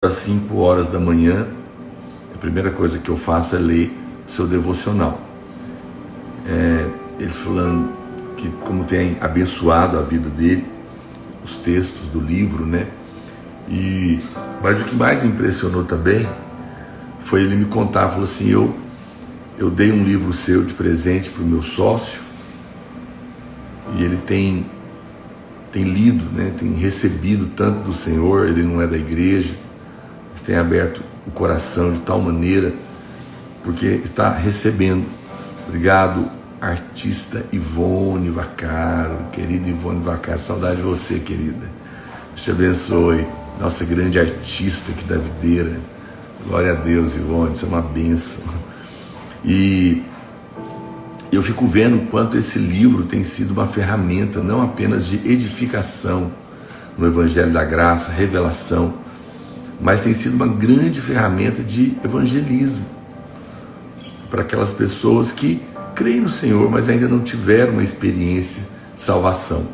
às 5 horas da manhã, a primeira coisa que eu faço é ler o seu devocional. Ele falando que como tem abençoado a vida dele, os textos do livro, né? Mas o que mais me impressionou também foi ele me contar, falou assim, eu dei um livro seu de presente para o meu sócio e ele tem lido, né? Tem recebido tanto do Senhor, ele não é da igreja, mas tem aberto o coração de tal maneira, porque está recebendo. Obrigado, artista Ivone Vaccaro, querida Ivone Vaccaro, saudade de você, querida. Deus te abençoe, nossa grande artista aqui da videira. Glória a Deus, Ivone, isso é uma bênção. E eu fico vendo o quanto esse livro tem sido uma ferramenta, não apenas de edificação no Evangelho da Graça, revelação, mas tem sido uma grande ferramenta de evangelismo para aquelas pessoas que creem no Senhor, mas ainda não tiveram uma experiência de salvação.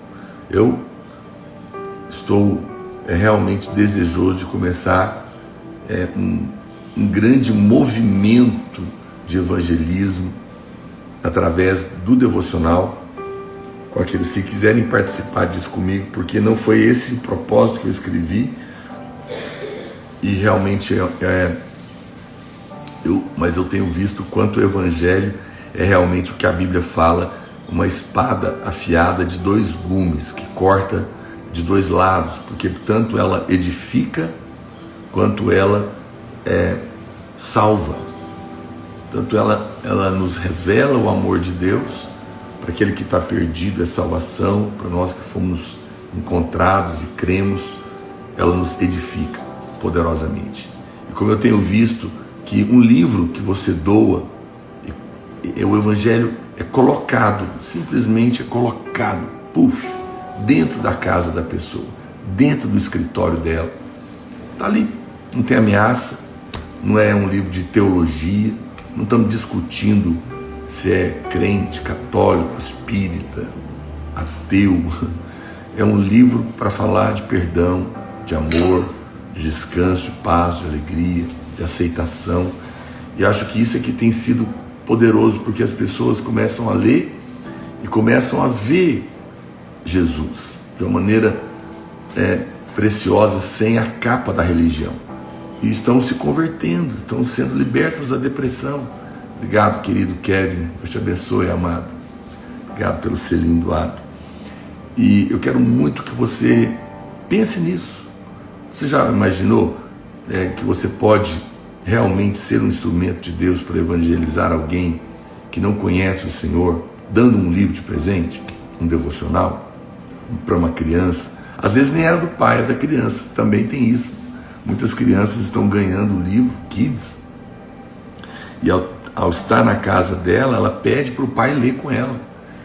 Eu estou realmente desejoso de começar um grande movimento de evangelismo através do devocional, com aqueles que quiserem participar disso comigo, porque não foi esse o propósito que eu escrevi, e realmente mas eu tenho visto quanto o Evangelho é realmente o que a Bíblia fala, uma espada afiada de dois gumes, que corta de dois lados, porque tanto ela edifica, quanto ela salva. Tanto ela nos revela o amor de Deus, para aquele que está perdido é salvação, para nós que fomos encontrados e cremos, ela nos edifica poderosamente. E como eu tenho visto que um livro que você doa, o Evangelho é colocado, simplesmente é colocado, dentro da casa da pessoa, dentro do escritório dela, está ali, não tem ameaça, não é um livro de teologia, não estamos discutindo se é crente, católico, espírita, ateu. É um livro para falar de perdão, de amor, de descanso, de paz, de alegria, de aceitação. E acho que isso é que tem sido poderoso, porque as pessoas começam a ler e começam a ver Jesus de uma maneira preciosa, sem a capa da religião. E estão se convertendo, estão sendo libertas da depressão. Obrigado, querido Kevin, Deus te abençoe, amado. Obrigado pelo selinho doado. E eu quero muito que você pense nisso. Você já imaginou que você pode realmente ser um instrumento de Deus para evangelizar alguém que não conhece o Senhor, dando um livro de presente, um devocional, para uma criança? Às vezes nem é do pai, é da criança, também tem isso. Muitas crianças estão ganhando o livro Kids, e ao estar na casa dela, ela pede para o pai ler com ela.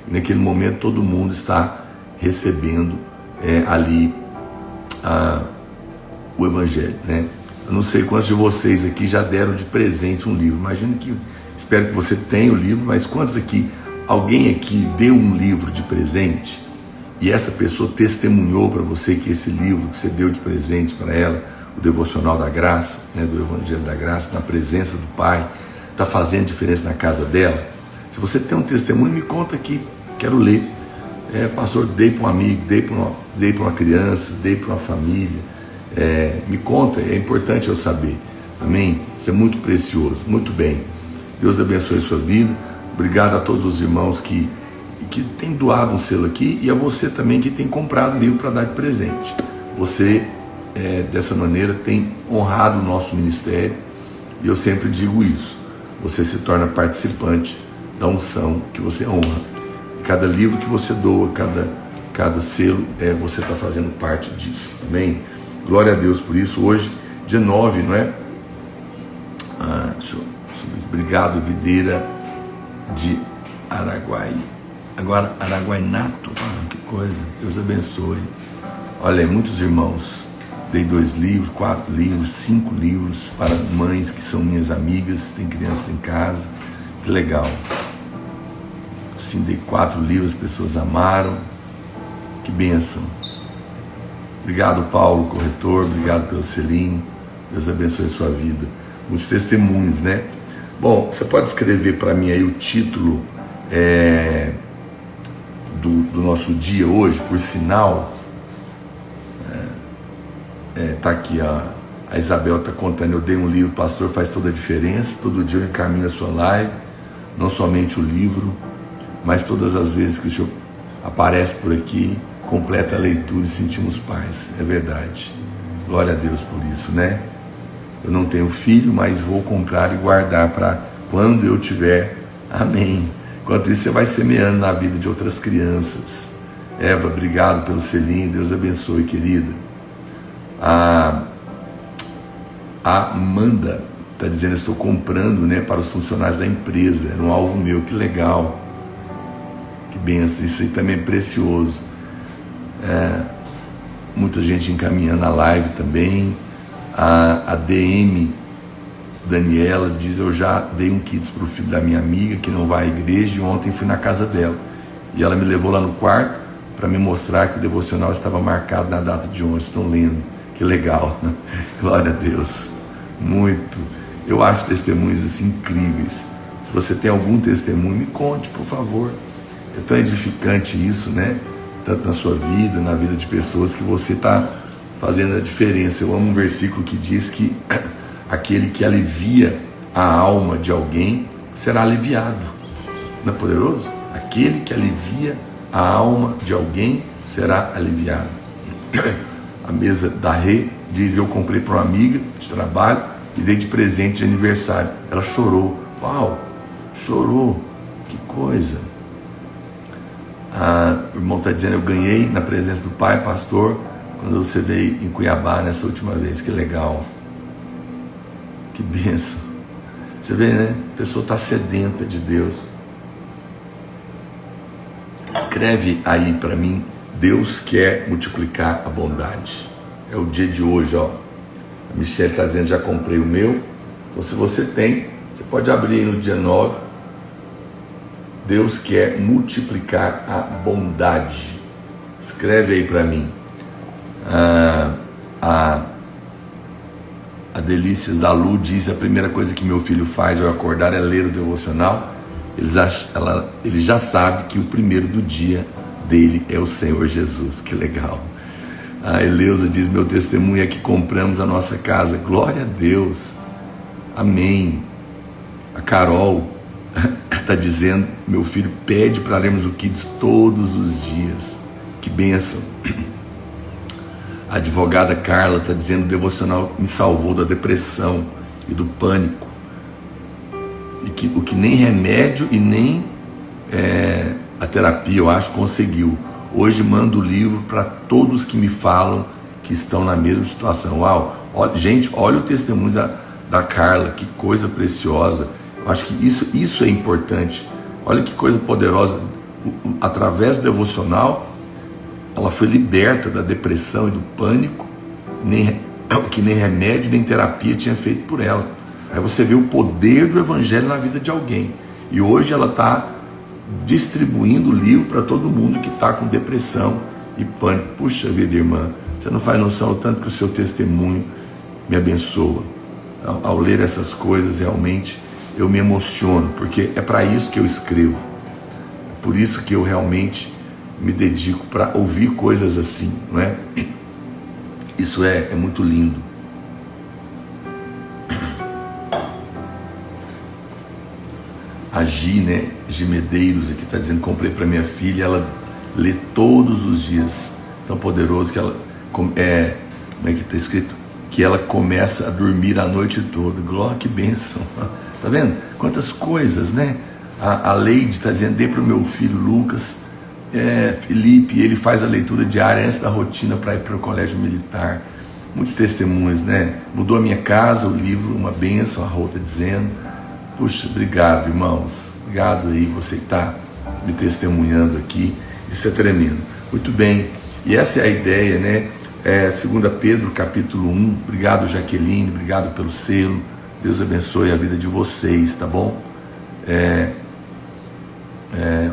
E naquele momento todo mundo está recebendo ali o Evangelho, né? Eu não sei quantos de vocês aqui já deram de presente um livro. Imagino que, espero que você tenha o livro, mas quantos aqui, alguém aqui deu um livro de presente e essa pessoa testemunhou para você que esse livro que você deu de presente para ela, o Devocional da Graça, né, do Evangelho da Graça, na presença do Pai, está fazendo diferença na casa dela? Se você tem um testemunho, me conta aqui, quero ler. Pastor, dei para um amigo, dei para uma criança, dei para uma família. Me conta, é importante eu saber. Amém? Isso é muito precioso. Muito bem. Deus abençoe a sua vida. Obrigado a todos os irmãos que têm doado um selo aqui, e a você também que tem comprado livro para dar de presente. Você, dessa maneira, tem honrado o nosso ministério, e eu sempre digo isso. Você se torna participante da unção que você honra. E cada livro que você doa, cada selo, você está fazendo parte disso. Amém? Glória a Deus por isso. Hoje, dia 9, não é? Deixa eu subir. Obrigado, videira de Araguai. Agora, Araguainato. Que coisa. Deus abençoe. Olha, muitos irmãos. Dei 2 livros, 4 livros, 5 livros para mães que são minhas amigas, tem crianças em casa. Que legal. Sim, dei 4 livros, as pessoas amaram. Que bênção. Obrigado, Paulo, corretor, obrigado pelo selinho. Deus abençoe a sua vida. Muitos testemunhos, né? Bom, você pode escrever para mim aí o título do nosso dia hoje, por sinal. Tá aqui, a Isabel está contando, eu dei um livro, pastor, faz toda a diferença. Todo dia eu encaminho a sua live, não somente o livro, mas todas as vezes que o senhor aparece por aqui, completa a leitura e sentimos paz. É verdade. Glória a Deus por isso, né? Eu não tenho filho, mas vou comprar e guardar para quando eu tiver. Amém. Enquanto isso, você vai semeando na vida de outras crianças. Eva, obrigado pelo selinho, Deus abençoe, querida. A Amanda está dizendo, estou comprando, né, para os funcionários da empresa, era um alvo meu, que legal, que benção, isso aí também é precioso. Muita gente encaminhando a live também. A DM Daniela diz, eu já dei um kits para o filho da minha amiga que não vai à igreja, e ontem fui na casa dela e ela me levou lá no quarto para me mostrar que o devocional estava marcado na data de ontem. Estão lendo, que legal. Glória a Deus, muito. Eu acho testemunhos assim incríveis. Se você tem algum testemunho, me conte, por favor. É tão edificante isso, né? Tanto na sua vida, na vida de pessoas, que você está fazendo a diferença. Eu amo um versículo que diz que aquele que alivia a alma de alguém será aliviado. Não é poderoso? Aquele que alivia a alma de alguém será aliviado. A mesa da Rê diz, eu comprei para uma amiga de trabalho e dei de presente de aniversário. Ela chorou. Uau, chorou, que coisa. O irmão está dizendo, eu ganhei na presença do pai, pastor, quando você veio em Cuiabá nessa última vez. Que legal, que bênção. Você vê, né? A pessoa está sedenta de Deus. Escreve aí para mim, Deus quer multiplicar a bondade. É o dia de hoje, ó. A Michelle está dizendo, já comprei o meu. Então, se você tem, você pode abrir aí no dia 9. Deus quer multiplicar a bondade. Escreve aí para mim. A Delícias da Lu diz, a primeira coisa que meu filho faz ao acordar é ler o devocional. Ele já sabe que o primeiro do dia dele é o Senhor Jesus. Que legal. A Eleusa diz, meu testemunho é que compramos a nossa casa. Glória a Deus. Amém. A Carol está dizendo, meu filho pede para lermos o Kids todos os dias. Que bênção. A advogada Carla está dizendo, o devocional me salvou da depressão e do pânico. E que o que nem remédio e nem a terapia, eu acho, conseguiu. Hoje mando o livro para todos que me falam que estão na mesma situação. Uau, gente, olha o testemunho da Carla, que coisa preciosa. Eu acho que isso é importante. Olha que coisa poderosa. Através do devocional, ela foi liberta da depressão e do pânico, que nem remédio nem terapia tinha feito por ela. Aí você vê o poder do evangelho na vida de alguém. E hoje ela está distribuindo o livro para todo mundo que está com depressão e pânico. Puxa vida, irmã, você não faz noção o tanto que o seu testemunho me abençoa. Ao ler essas coisas, realmente eu me emociono, porque é para isso que eu escrevo. É por isso que eu realmente me dedico para ouvir coisas assim, não é? Isso é muito lindo. A Gi Medeiros aqui está dizendo, comprei para minha filha, ela lê todos os dias. Tão poderoso que ela, como é que está escrito? Que ela começa a dormir a noite toda. Glória, que bênção. Tá vendo? Quantas coisas, né? A Leide está dizendo, dei para o meu filho Lucas, Felipe, ele faz a leitura diária antes da rotina para ir para o colégio militar. Muitos testemunhos, né? Mudou a minha casa, o livro, uma bênção, a Rô está dizendo. Puxa, obrigado, irmãos. Obrigado aí, você que está me testemunhando aqui. Isso é tremendo. Muito bem. E essa é a ideia, né? 2 Pedro, capítulo 1. Obrigado, Jaqueline. Obrigado pelo selo. Deus abençoe a vida de vocês, tá bom?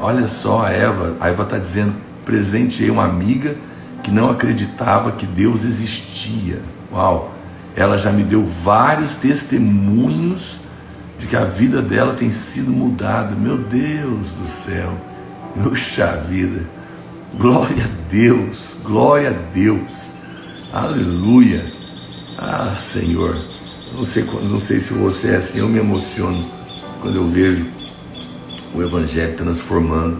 Olha só, a Eva está dizendo, presenteei uma amiga que não acreditava que Deus existia. Uau! ela já me deu vários testemunhos de que a vida dela tem sido mudada. Meu Deus do céu, puxa vida, glória a Deus, glória a Deus, aleluia. Ah, Senhor, não sei se você é assim, eu me emociono quando eu vejo o Evangelho transformando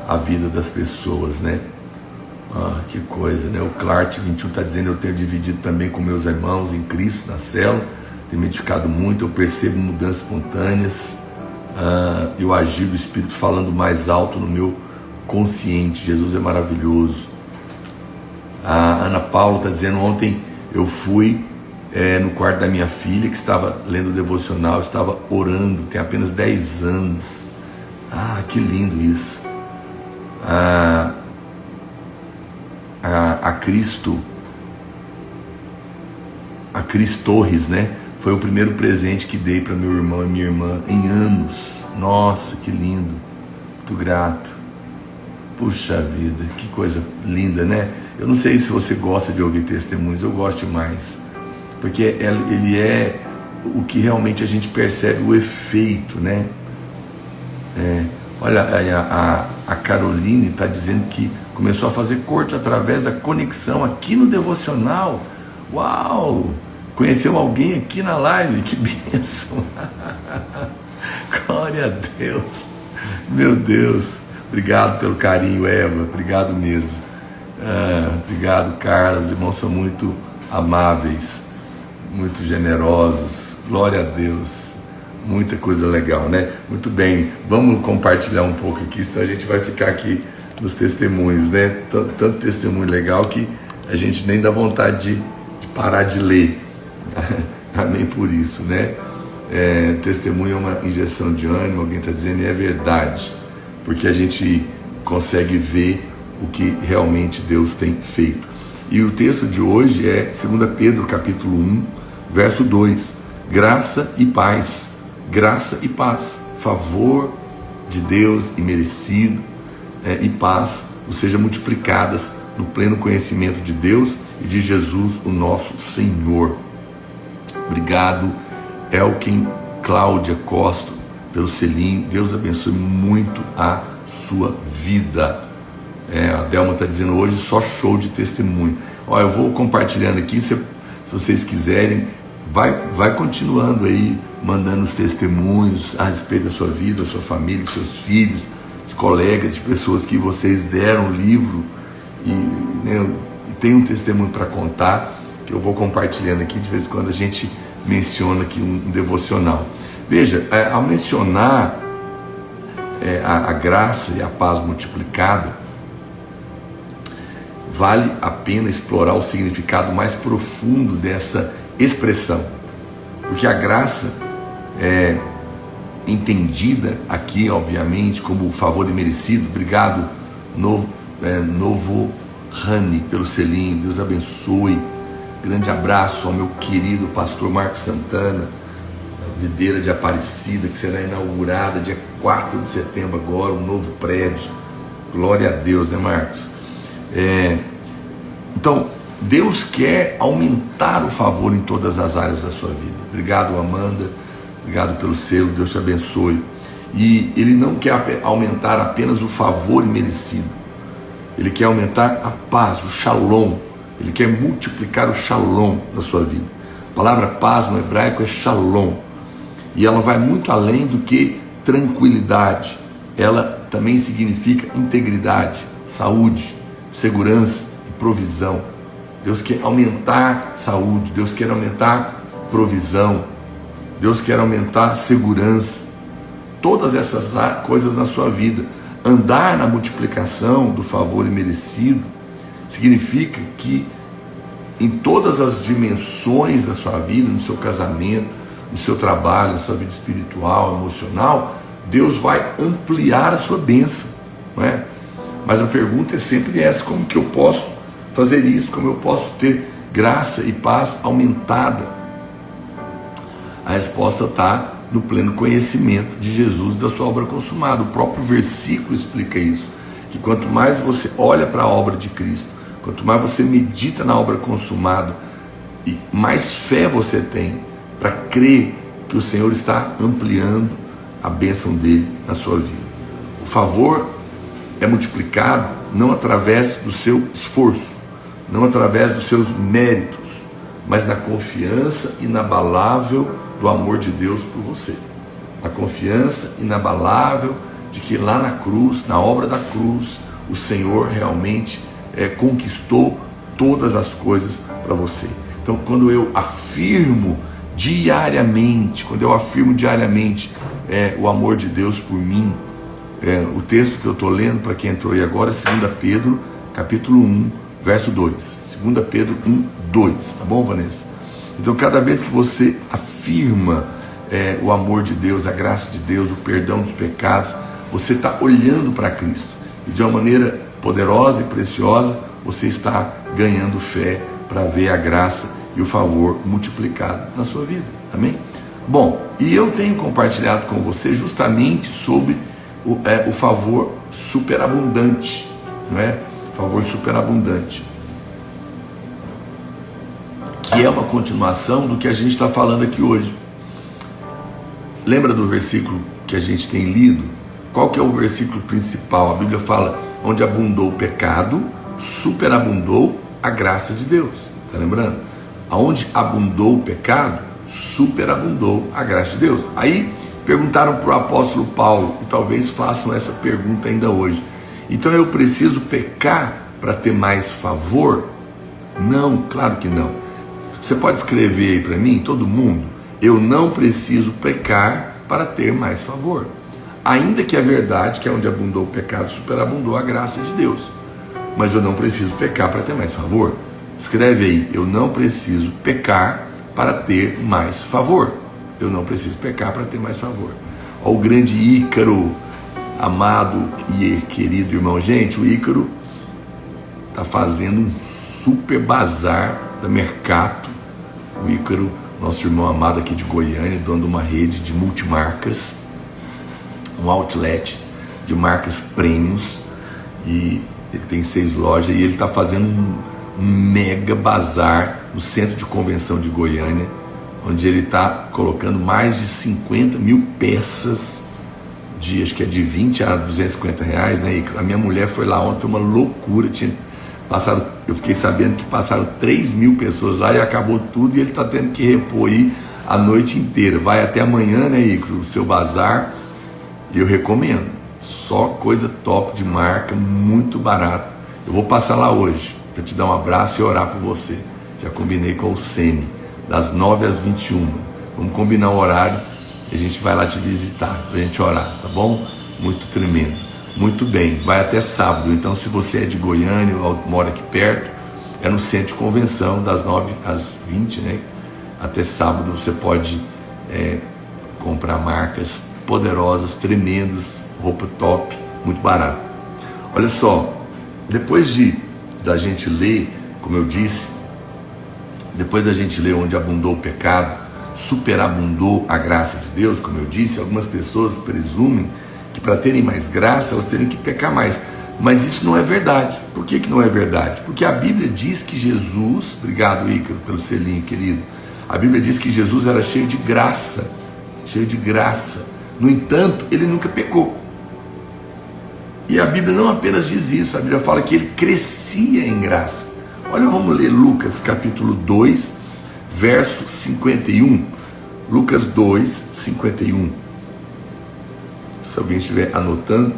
a vida das pessoas, né? Ah, que coisa, né? O Clark 21 está dizendo: eu tenho dividido também com meus irmãos em Cristo na célula, tem me edificado muito, eu percebo mudanças espontâneas, e o agir do Espírito falando mais alto no meu consciente. Jesus é maravilhoso. A Ana Paula está dizendo: ontem eu fui no quarto da minha filha, que estava lendo o devocional, estava orando, tem apenas 10 anos. Ah, que lindo isso. A Cris Torres, né? Foi o primeiro presente que dei para meu irmão e minha irmã em anos. Nossa, que lindo, muito grato. Puxa vida, que coisa linda, né? Eu não sei se você gosta de ouvir testemunhos, eu gosto demais, porque ele é o que realmente a gente percebe o efeito, né? Olha, a Caroline está dizendo que começou a fazer corte através da conexão aqui no devocional. Uau! Conheceu alguém aqui na live, que bênção! Glória a Deus! Meu Deus! Obrigado pelo carinho, Eva, obrigado mesmo. Obrigado, Carla. Os irmãos são muito amáveis, muito generosos. Glória a Deus. Muita coisa legal, né? Muito bem, vamos compartilhar um pouco aqui, senão a gente vai ficar aqui nos testemunhos, né? Tanto testemunho legal que a gente nem dá vontade de parar de ler. Amém por isso, né? Testemunho é uma injeção de ânimo, alguém está dizendo, e é verdade, porque a gente consegue ver o que realmente Deus tem feito. E o texto de hoje é 2 Pedro capítulo 1, verso 2, graça e paz, favor de Deus imerecido, e paz seja multiplicadas no pleno conhecimento de Deus e de Jesus, o nosso Senhor. Obrigado, Elkin Cláudia Costa, pelo selinho. Deus abençoe muito a sua vida. A Delma está dizendo hoje só show de testemunho. Olha, eu vou compartilhando aqui, se vocês quiserem, vai continuando aí, mandando os testemunhos a respeito da sua vida, da sua família, dos seus filhos, de colegas, de pessoas que vocês deram o livro e tem um testemunho para contar, que eu vou compartilhando aqui, de vez em quando a gente menciona aqui um devocional. Veja, ao mencionar a graça e a paz multiplicada, vale a pena explorar o significado mais profundo dessa expressão, porque a graça é entendida aqui, obviamente, como favor imerecido. Obrigado, Novo Rani, pelo selinho. Deus abençoe. Grande abraço ao meu querido pastor Marcos Santana, videira de Aparecida, que será inaugurada dia 4 de setembro agora, um novo prédio. Glória a Deus, né, Marcos? Então, Deus quer aumentar o favor em todas as áreas da sua vida. Obrigado, Amanda. Obrigado pelo selo. Deus te abençoe. E Ele não quer aumentar apenas o favor imerecido. Ele quer aumentar a paz, o shalom. Ele quer multiplicar o shalom na sua vida. A palavra paz no hebraico é shalom. E ela vai muito além do que tranquilidade. Ela também significa integridade, saúde, segurança e provisão. Deus quer aumentar saúde, Deus quer aumentar provisão, Deus quer aumentar segurança, todas essas coisas na sua vida. Andar na multiplicação do favor imerecido significa que em todas as dimensões da sua vida, no seu casamento, no seu trabalho, na sua vida espiritual, emocional, Deus vai ampliar a sua bênção, não é? Mas a pergunta é sempre essa: como que eu posso fazer isso? Como eu posso ter graça e paz aumentada? A resposta está no pleno conhecimento de Jesus e da sua obra consumada. O próprio versículo explica isso, que quanto mais você olha para a obra de Cristo, quanto mais você medita na obra consumada e mais fé você tem para crer que o Senhor está ampliando a bênção dele na sua vida. O favor é multiplicado não através do seu esforço, não através dos seus méritos, mas na confiança inabalável do amor de Deus por você. A confiança inabalável de que lá na cruz, na obra da cruz, o Senhor realmente conquistou todas as coisas para você. Então, quando eu afirmo diariamente, o amor de Deus por mim, o texto que eu estou lendo para quem entrou aí agora é 2 Pedro, capítulo 1, verso 2. 2 Pedro 1, 2, tá bom, Vanessa? Então, cada vez que você afirma o amor de Deus, a graça de Deus, o perdão dos pecados, você está olhando para Cristo. E de uma maneira poderosa e preciosa, você está ganhando fé para ver a graça e o favor multiplicado na sua vida. Amém? Bom, e eu tenho compartilhado com você justamente sobre o favor superabundante, não é? Favor superabundante, que é uma continuação do que a gente está falando aqui hoje. Lembra do versículo que a gente tem lido? Qual que é o versículo principal? A Bíblia fala: onde abundou o pecado, superabundou a graça de Deus. Está lembrando? Aonde abundou o pecado, superabundou a graça de Deus. Aí perguntaram para o apóstolo Paulo, e talvez façam essa pergunta ainda hoje: então eu preciso pecar para ter mais favor? Não, claro que não. Você pode escrever aí para mim, todo mundo: eu não preciso pecar para ter mais favor. Ainda que é verdade que é onde abundou o pecado, superabundou a graça de Deus. Mas eu não preciso pecar para ter mais favor. Escreve aí: eu não preciso pecar para ter mais favor. Eu não preciso pecar para ter mais favor. Ó, o grande Ícaro, amado e querido irmão. Gente, o Ícaro está fazendo um super bazar da Mercato. O Ícaro, nosso irmão amado aqui de Goiânia, dono de uma rede de multimarcas, um outlet de marcas premiums, e ele tem 6 lojas, e ele está fazendo um mega bazar no centro de convenção de Goiânia, onde ele está colocando mais de 50 mil peças, acho que é de 20 a 250 reais, né? E a minha mulher foi lá ontem, foi uma loucura, eu fiquei sabendo que passaram 3 mil pessoas lá e acabou tudo, e ele está tendo que repor aí a noite inteira. Vai até amanhã, né, Icaro, o seu bazar, e eu recomendo, só coisa top de marca, muito barato. Eu vou passar lá hoje para te dar um abraço e orar por você. Já combinei com o Semi, das 9 às 21. Vamos combinar um horário e a gente vai lá te visitar para a gente orar, tá bom? Muito tremendo. Muito bem, vai até sábado. Então, se você é de Goiânia ou mora aqui perto, é no centro de convenção, das 9 às 20, né? Até sábado você pode comprar marcas poderosas, tremendas, roupa top, muito barato. Olha só, depois da gente ler, como eu disse, depois da gente ler onde abundou o pecado, superabundou a graça de Deus, como eu disse, algumas pessoas presumem que para terem mais graça, elas teriam que pecar mais. Mas isso não é verdade. Por que não é verdade? Porque a Bíblia diz que Jesus, obrigado Ícaro pelo selinho querido, a Bíblia diz que Jesus era cheio de graça, cheio de graça. No entanto, ele nunca pecou. E a Bíblia não apenas diz isso, a Bíblia fala que ele crescia em graça. Olha, vamos ler Lucas capítulo 2, verso 51. Lucas 2, 51. Se alguém estiver anotando,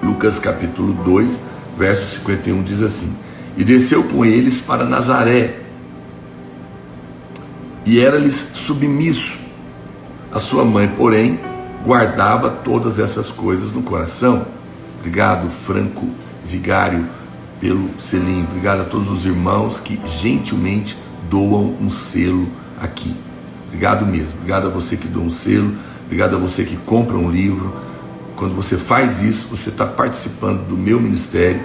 Lucas capítulo 2, verso 51 diz assim: e desceu com eles para Nazaré, e era-lhes submisso. A sua mãe, porém, guardava todas essas coisas no coração. Obrigado, Franco Vigário, pelo selinho. Obrigado a todos os irmãos que gentilmente doam um selo aqui. Obrigado mesmo. Obrigado a você que doa um selo. Obrigado a você que compra um livro. Quando você faz isso, você está participando do meu ministério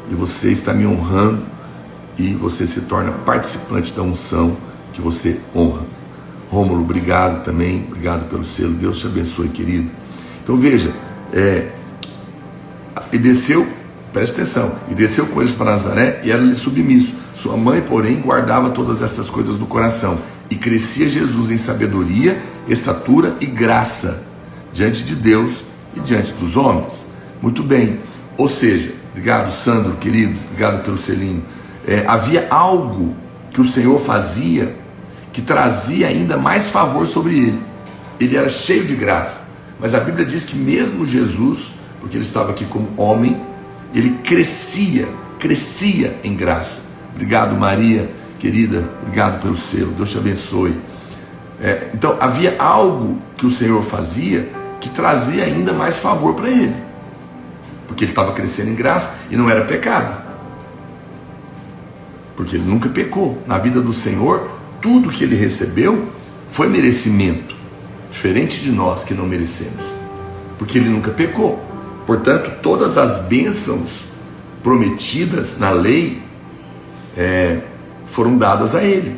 e você está me honrando, e você se torna participante da unção que você honra. Rômulo, obrigado também, obrigado pelo selo, Deus te abençoe, querido. Então veja, e desceu, preste atenção, e desceu com eles para Nazaré, e era-lhe submisso. Sua mãe, porém, guardava todas essas coisas no coração. E crescia Jesus em sabedoria, estatura e graça diante de Deus e diante dos homens. Muito bem. Ou seja, obrigado, Sandro, querido, obrigado pelo selinho. Havia algo que o Senhor fazia que trazia ainda mais favor sobre ele. Ele era cheio de graça. Mas a Bíblia diz que mesmo Jesus, porque ele estava aqui como homem, ele crescia em graça. Obrigado, Maria, querida, obrigado pelo selo, Deus te abençoe. Então havia algo que o Senhor fazia que trazia ainda mais favor para ele, porque ele estava crescendo em graça e não era pecado, porque ele nunca pecou. Na vida do Senhor, tudo que ele recebeu foi merecimento, diferente de nós que não merecemos, porque ele nunca pecou. Portanto, todas as bênçãos prometidas na lei foram dadas a ele.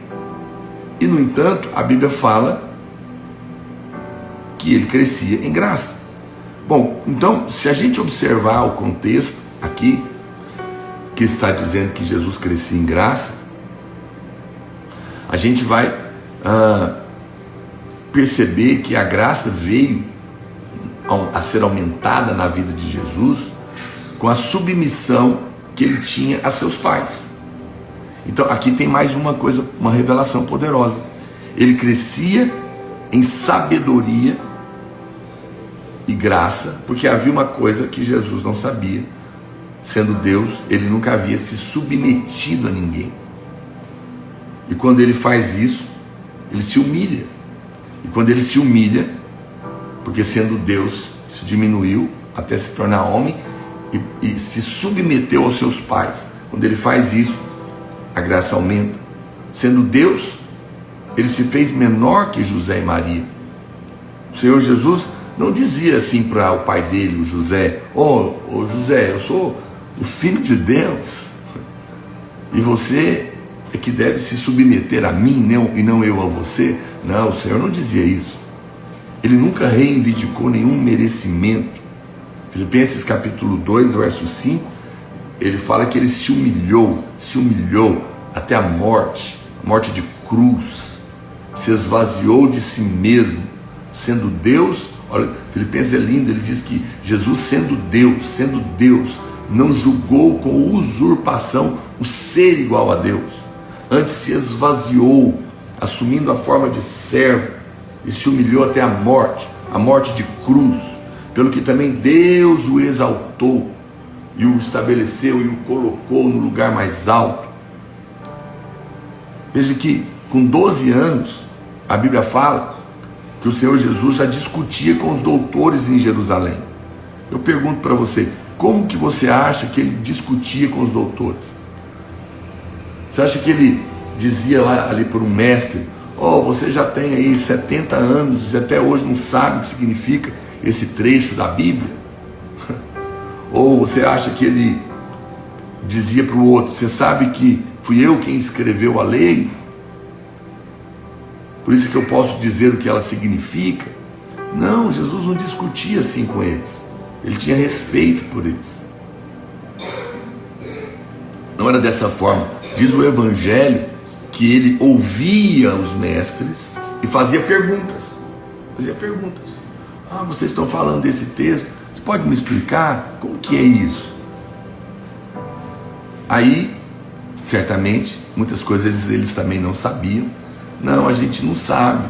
E no entanto, a Bíblia fala que ele crescia em graça. Bom, então, se a gente observar o contexto aqui, que está dizendo que Jesus crescia em graça, a gente vai perceber que a graça veio a ser aumentada na vida de Jesus com a submissão que ele tinha a seus pais. Então aqui tem mais uma coisa, uma revelação poderosa. Ele crescia em sabedoria e graça, porque havia uma coisa que Jesus não sabia. Sendo Deus, ele nunca havia se submetido a ninguém. E quando ele faz isso, ele se humilha. E quando ele se humilha, porque sendo Deus, se diminuiu até se tornar homem e se submeteu aos seus pais. Quando ele faz isso, a graça aumenta. Sendo Deus, ele se fez menor que José e Maria. O Senhor Jesus não dizia assim para o pai dele, o José: ô José, eu sou o filho de Deus, e você é que deve se submeter a mim e não eu a você. Não, o Senhor não dizia isso. Ele nunca reivindicou nenhum merecimento. Filipenses capítulo 2, verso 5, ele fala que ele se humilhou até a morte de cruz, se esvaziou de si mesmo, sendo Deus. Olha, Filipenses é lindo, ele diz que Jesus sendo Deus, não julgou com usurpação o ser igual a Deus, antes se esvaziou, assumindo a forma de servo, e se humilhou até a morte de cruz, pelo que também Deus o exaltou, e o estabeleceu e o colocou no lugar mais alto. Veja que com 12 anos, a Bíblia fala que o Senhor Jesus já discutia com os doutores em Jerusalém. Eu pergunto para você, como que você acha que ele discutia com os doutores? Você acha que ele dizia ali para um mestre: você já tem aí 70 anos e até hoje não sabe o que significa esse trecho da Bíblia? Ou você acha que ele dizia para o outro: você sabe que fui eu quem escreveu a lei, por isso que eu posso dizer o que ela significa? Não, Jesus não discutia assim com eles. Ele tinha respeito por eles. Não era dessa forma. Diz o Evangelho que ele ouvia os mestres e fazia perguntas. Vocês estão falando desse texto, você pode me explicar como que é isso? Aí, certamente, muitas coisas eles também não sabiam. Não, a gente não sabe.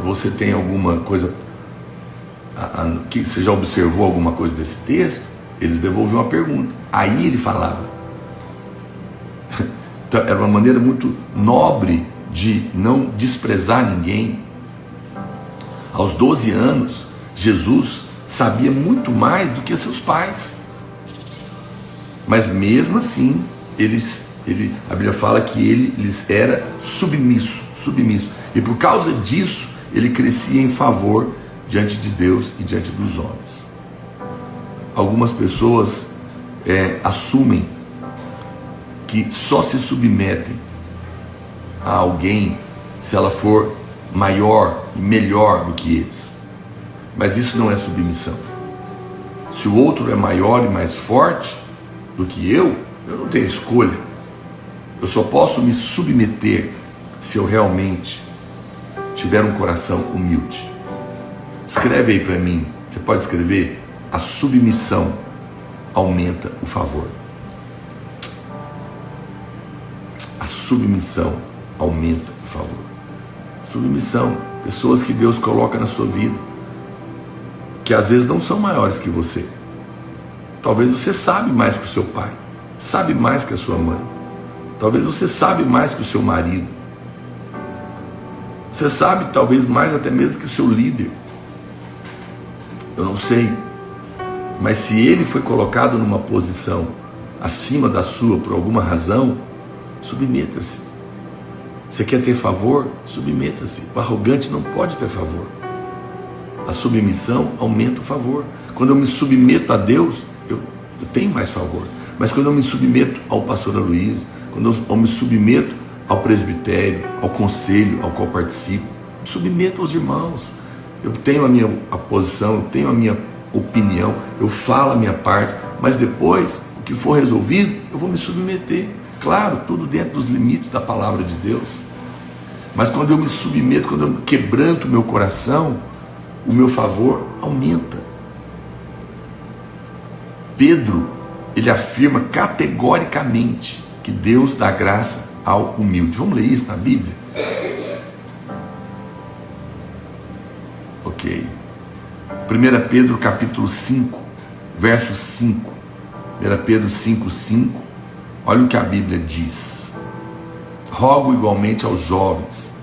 Você tem alguma coisa que você já observou alguma coisa desse texto? Eles devolviam a pergunta. Aí ele falava. Então, era uma maneira muito nobre de não desprezar ninguém. Aos 12 anos, Jesus sabia muito mais do que seus pais. Mas mesmo assim, a Bíblia fala que ele lhes era submisso. E por causa disso, ele crescia em favor diante de Deus e diante dos homens. Algumas pessoas assumem que só se submetem a alguém se ela for maior e melhor do que eles. Mas isso não é submissão. Se o outro é maior e mais forte do que eu não tenho escolha. Eu só posso me submeter se eu realmente tiver um coração humilde. Escreve aí para mim. Você pode escrever: a submissão aumenta o favor. A submissão aumenta o favor. Submissão. Pessoas que Deus coloca na sua vida, que às vezes não são maiores que você. Talvez você sabe mais que o seu pai, sabe mais que a sua mãe. Talvez você sabe mais que o seu marido. Você sabe talvez mais até mesmo que o seu líder. Eu não sei. Mas se ele foi colocado numa posição acima da sua por alguma razão, submeta-se. Você quer ter favor? Submeta-se. O arrogante não pode ter favor. A submissão aumenta o favor. Quando eu me submeto a Deus, eu tenho mais favor. Mas quando eu me submeto ao pastor Aloysio, quando eu me submeto ao presbitério, ao conselho ao qual participo, me submeto aos irmãos. Eu tenho a posição, eu tenho a minha opinião, eu falo a minha parte, mas depois, o que for resolvido, eu vou me submeter. Claro, tudo dentro dos limites da palavra de Deus. Mas quando eu me submeto, quando eu quebranto o meu coração, o meu favor aumenta. Pedro, ele afirma categoricamente que Deus dá graça ao humilde. Vamos ler isso na Bíblia? Ok. 1 Pedro capítulo 5, verso 5. 1 Pedro 5:5. Olha o que a Bíblia diz: rogo igualmente aos jovens,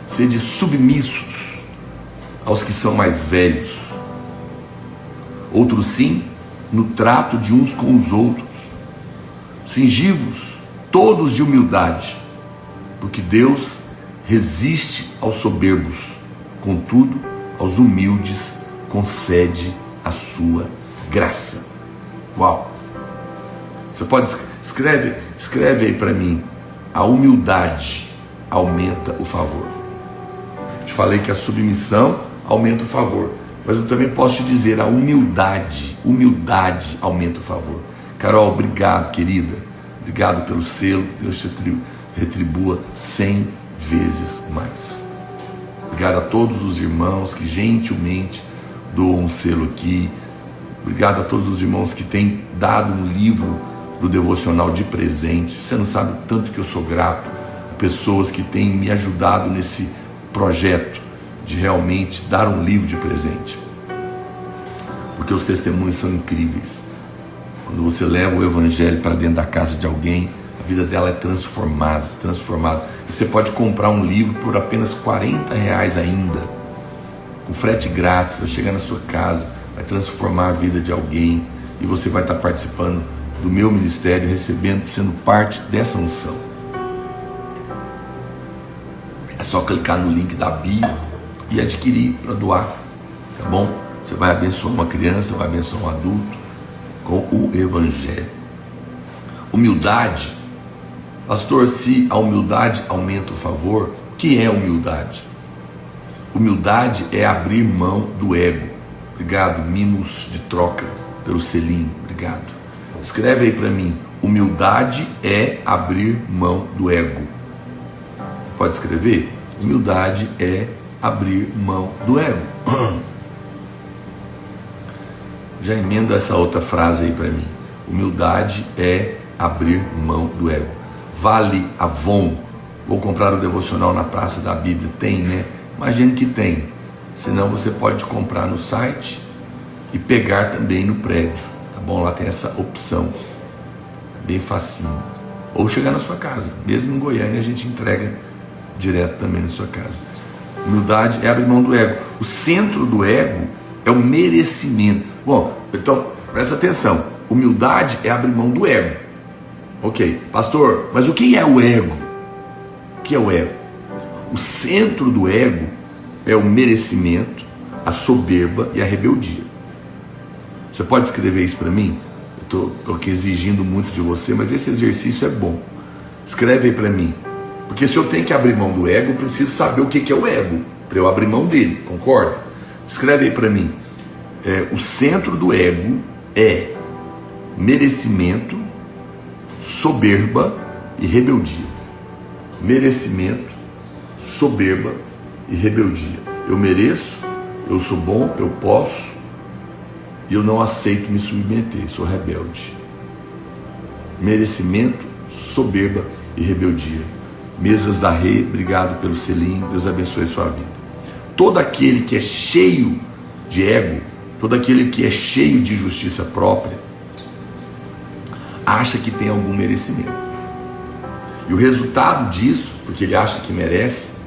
sede submissos aos que são mais velhos. Outros sim, no trato de uns com os outros. Cingi-vos todos de humildade, porque Deus resiste aos soberbos, contudo, aos humildes concede a sua graça. Uau! Você pode escreve aí para mim: a humildade aumenta o favor. Te falei que a submissão aumenta o favor, mas eu também posso te dizer: a humildade aumenta o favor. Carol, obrigado, querida, obrigado pelo selo. Deus te retribua 100 vezes mais. Obrigado a todos os irmãos que gentilmente doam um selo aqui. Obrigado a todos os irmãos que têm dado um livro do devocional de presente. Você não sabe o tanto que eu sou grato a pessoas que têm me ajudado nesse projeto de realmente dar um livro de presente, porque os testemunhos são incríveis. Quando você leva o evangelho para dentro da casa de alguém, a vida dela é transformada. E você pode comprar um livro por apenas R$40 ainda, com frete grátis, vai chegar na sua casa, vai transformar a vida de alguém, e você vai estar participando do meu ministério, recebendo, sendo parte dessa unção. É só clicar no link da bio e adquirir para doar, tá bom? Você vai abençoar uma criança, vai abençoar um adulto com o evangelho. Humildade. Pastor, se a humildade aumenta o favor, o que é humildade? Humildade é abrir mão do ego. Obrigado, mimos de troca pelo selinho, obrigado. Escreve aí para mim: humildade é abrir mão do ego. Você pode escrever? Humildade é abrir mão do ego. Já emenda essa outra frase aí para mim: humildade é abrir mão do ego. Vale Avon. Vou comprar o devocional na Praça da Bíblia. Tem, né? Imagine que tem. Senão você pode comprar no site e pegar também no prédio, tá bom? Lá tem essa opção, bem facinho. Ou chegar na sua casa. Mesmo em Goiânia a gente entrega direto também na sua casa. Humildade é abrir mão do ego. O centro do ego é o merecimento. Bom, então presta atenção. Humildade é abrir mão do ego. Ok, pastor, mas o que é o ego? O que é o ego? O centro do ego é o merecimento, a soberba e a rebeldia. Você pode escrever isso para mim? Eu estou aqui exigindo muito de você, mas esse exercício é bom. Escreve aí para mim. Porque se eu tenho que abrir mão do ego, eu preciso saber o que é o ego, para eu abrir mão dele, concorda? Escreve aí para mim. O centro do ego é merecimento, soberba e rebeldia. Merecimento, soberba e rebeldia. Eu mereço, eu sou bom, eu posso, e eu não aceito me submeter, sou rebelde. Merecimento, soberba e rebeldia. Mesas da Rê, obrigado pelo selinho, Deus abençoe a sua vida. Todo aquele que é cheio de ego, todo aquele que é cheio de justiça própria, acha que tem algum merecimento. E o resultado disso, porque ele acha que merece,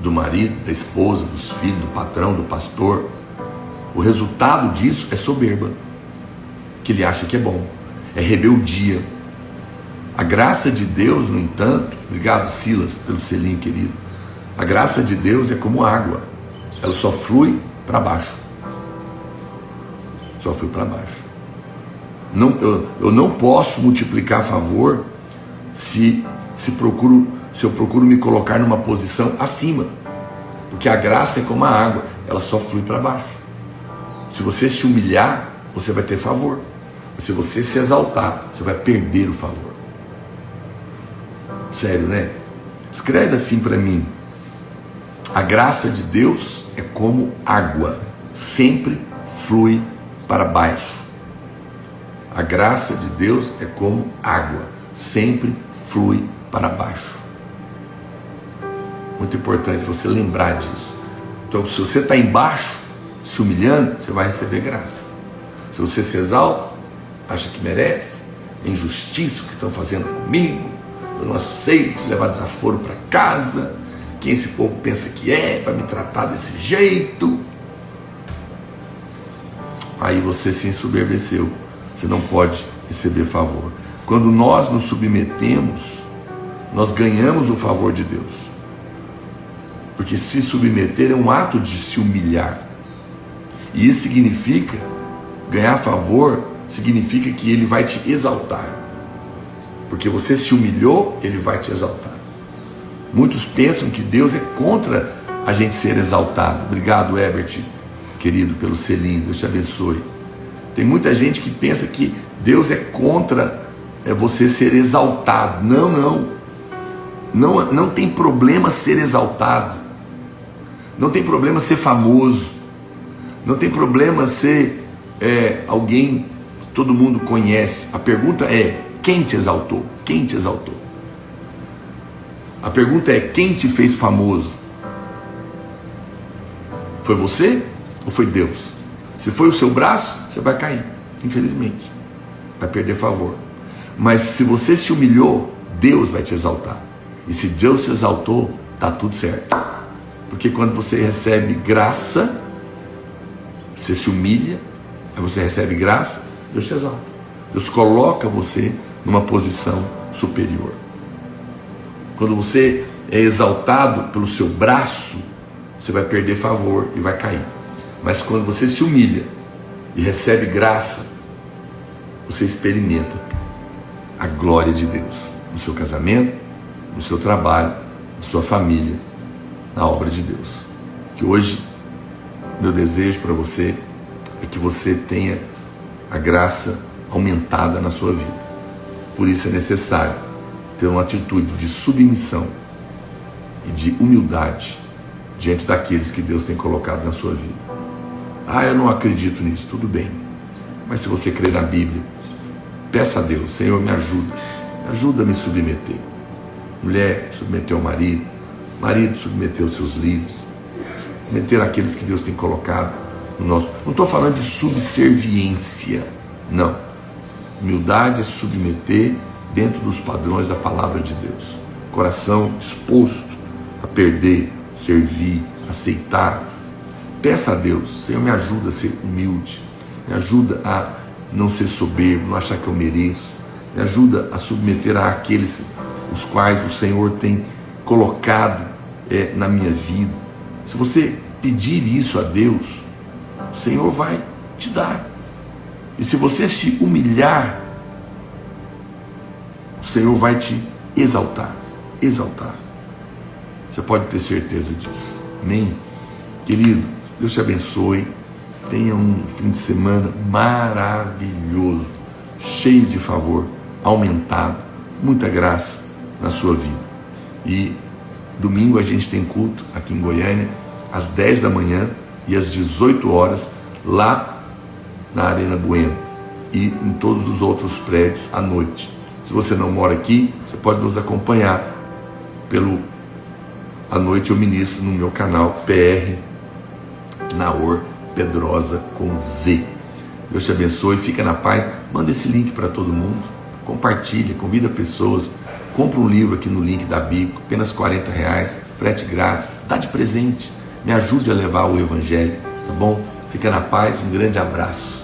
do marido, da esposa, dos filhos, do patrão, do pastor, o resultado disso é soberba, que ele acha que é bom, é rebeldia. A graça de Deus, no entanto, obrigado Silas pelo selinho querido, a graça de Deus é como água, ela só flui para baixo, só flui para baixo. Não, eu não posso multiplicar favor se eu procuro me colocar numa posição acima, porque a graça é como a água, ela só flui para baixo. Se você se humilhar, você vai ter favor. Se você se exaltar, você vai perder o favor. Sério, né? Escreve assim para mim: a graça de Deus é como água, sempre flui para baixo. A graça de Deus é como água, sempre flui para baixo. Muito importante você lembrar disso. Então, se você está embaixo, se humilhando, você vai receber graça. Se você se exalta, acha que merece, é injustiça o que estão fazendo comigo, eu não aceito levar desaforo para casa, quem esse povo pensa que é para me tratar desse jeito? Aí você se ensoberbeceu, você não pode receber favor. Quando nós nos submetemos, nós ganhamos o favor de Deus, porque se submeter é um ato de se humilhar, e isso significa, ganhar favor significa que Ele vai te exaltar, porque você se humilhou, Ele vai te exaltar. Muitos pensam que Deus é contra a gente ser exaltado. Obrigado, Herbert, querido, pelo selinho, Deus te abençoe. Tem muita gente que pensa que Deus é contra você ser exaltado. Não tem problema ser exaltado, não tem problema ser famoso, não tem problema ser alguém que todo mundo conhece. A pergunta é: quem te exaltou? Quem te exaltou? A pergunta é: quem te fez famoso? Foi você ou foi Deus? Se foi o seu braço, você vai cair, infelizmente, vai perder favor. Mas se você se humilhou, Deus vai te exaltar. E se Deus te exaltou, está tudo certo. Porque quando você recebe graça, você se humilha, aí você recebe graça, Deus te exalta. Deus coloca você numa posição superior. Quando você é exaltado pelo seu braço, você vai perder favor e vai cair. Mas quando você se humilha e recebe graça, você experimenta a glória de Deus no seu casamento, no seu trabalho, na sua família, na obra de Deus. Que hoje, meu desejo para você é que você tenha a graça aumentada na sua vida. Por isso é necessário ter uma atitude de submissão e de humildade diante daqueles que Deus tem colocado na sua vida. Eu não acredito nisso, tudo bem. Mas se você crê na Bíblia, peça a Deus: Senhor, me ajuda a me submeter. Mulher, submeter ao marido, marido, submeter os seus líderes, submeter aqueles que Deus tem colocado no nosso. Não estou falando de subserviência, não. Humildade é se submeter dentro dos padrões da palavra de Deus. Coração disposto a perder, servir, aceitar. Peça a Deus: Senhor, me ajuda a ser humilde, me ajuda a não ser soberbo, não achar que eu mereço, me ajuda a submeter àqueles os quais o Senhor tem colocado na minha vida. Se você pedir isso a Deus, o Senhor vai te dar. E se você se humilhar, o Senhor vai te exaltar. Exaltar. Você pode ter certeza disso. Amém? Querido, Deus te abençoe. Tenha um fim de semana maravilhoso, cheio de favor, aumentado. muita graça na sua vida. E domingo a gente tem culto aqui em Goiânia, às 10 da manhã e às 18 horas, lá na Arena Bueno, e em todos os outros prédios à noite. Se você não mora aqui, você pode nos acompanhar à noite eu ministro no meu canal PR Naor Pedrosa com Z. Deus te abençoe, fica na paz. Manda esse link para todo mundo, compartilha, convida pessoas, compra um livro aqui no link da Bico, apenas R$40, frete grátis, dá de presente, me ajude a levar o Evangelho, tá bom? Fica na paz, um grande abraço.